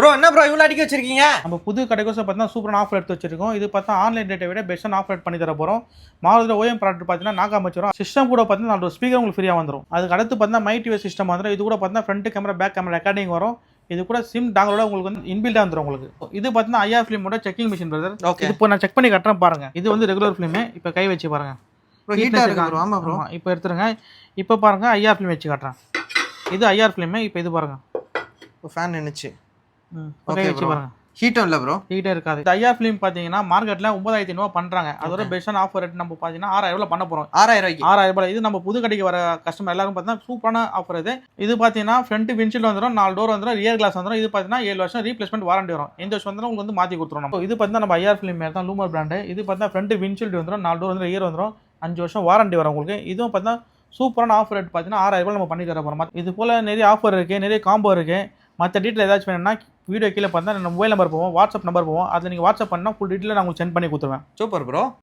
Bro என்ன bro இவ்வளோ அடிக்க வச்சிருக்கீங்க? நம்ம புது கடைக்கோசம் பார்த்தீங்கன்னா சூப்பரான ஆஃபர் எடுத்து வச்சிருக்கோம். இது பார்த்தா ஆன்லைன் ரேட்டை விட பெஸ்ட்டான ஆஃபர் பண்ணி தர போகிறோம். மாருதியில் ஓஎம் ப்ராடக்ட் பார்த்தீங்கன்னா நாக்காம வச்சிரும். சிஸ்டம் கூட பார்த்தீங்கன்னா 4 ஸ்பீக்கர் உங்களுக்கு ஃப்ரீயாக வந்துடும். அதுக்கு அடுத்து பார்த்தீங்கன்னா மை டிவி சிஸ்டம் வந்துடும். இது கூட பார்த்தீங்கன்னா front camera back camera recording வரும். இது கூட சிம் டாங்கலோட உங்களுக்கு வந்து இன்பில்டாக வந்துடும் உங்களுக்கு. இது பார்த்தீங்கன்னா ஐஆர் ஃபிலிமோட செக்கிங் மிஷின் பிரதர். ஓகே. இப்போ நான் செக் பண்ணி கட்டுறேன் பாருங்க. இது வந்து ரெகுலர் ஃபிலிமு. இப்போ கை வச்சு பாருங்க. ப்ரோ ஹீட்டாக இருக்கு ப்ரோ. ஆமாம் ப்ரோ. இப்போ எடுத்துருங்க. இப்போ பாருங்க ஐஆர் ஃபிலிம் வச்சு காட்டுறேன். இது ஐஆர் ஃபிலிமு. இப்போ இது பாருங்க. இப்போ ஃபேன் நின்னுச்சு. கை வச்சு பாருங்க. ஹீட்டும் இல்லை ப்ரோ. ஹீட்டே இருக்காது. இந்த ஐஆர் ஃபிலிம் பார்த்தீங்கன்னா மார்க்கெட்டில் 9,500 பண்ணுறாங்க. அதோட பெஸ்ட்டான ஆஃபர் ரேட் நம்ம பார்த்தீங்கன்னா 6,000 பண்ண போகிறோம். 6,000 இது நம்ம புது கடைக்கு வர கஸ்டமர் எல்லாரும் பார்த்தீங்கன்னா சூப்பரான ஆஃபர் இது. இது பார்த்தீங்கன்னா ஃப்ரண்ட் விண்ட்ஷீல்ட் வந்துடும், 4 டோர் வந்துடும், ரியர் கிளாஸ் வந்துடும். இது பார்த்தீங்கன்னா 7 வருஷம் ரீப்ளேஸ்மெண்ட் வாரண்டி வரும். எந்த வருஷம் வந்துடும் உங்களுக்கு வந்து மாற்றி கொடுத்துரும். நம்ம இது பார்த்தீங்கன்னா நம்ம ஐஆர் ஃபிலிம் தான் லூமர் பிராண்டு. இது பார்த்தீங்கன்னா ஃப்ரண்ட் விண்ட்ஷீல்ட் வந்துடும், 4 டோர் வந்துடும், ரியர் வந்துடும், 5 வருஷம் வாரண்டி வரும் உங்களுக்கு. இதுவும் பார்த்தீங்கன்னா சூப்பரான ஆஃபர் ரேட் பார்த்தீங்கன்னா 6,000 நம்ம பண்ணி தர போகிறோம். இது போல் நிறைய ஆஃபர் இருக்குது, நிறைய காம்போ இருக்குது. மற்ற டீட்டெயில் ஏதாச்சும் வேணும்னா வீடியோ கீழே பார்த்தா நம்ம மொபைல் நம்பர் போவோம், வாட்ஸ்அப் நம்பர் போவோம். அதில் நீங்கள் வாட்ஸ்அப் பண்ணால் ஃபுல் டீட்டெயில் நான் உங்களுக்கு சென்ட் பண்ணி கொடுத்துருவேன். Super bro.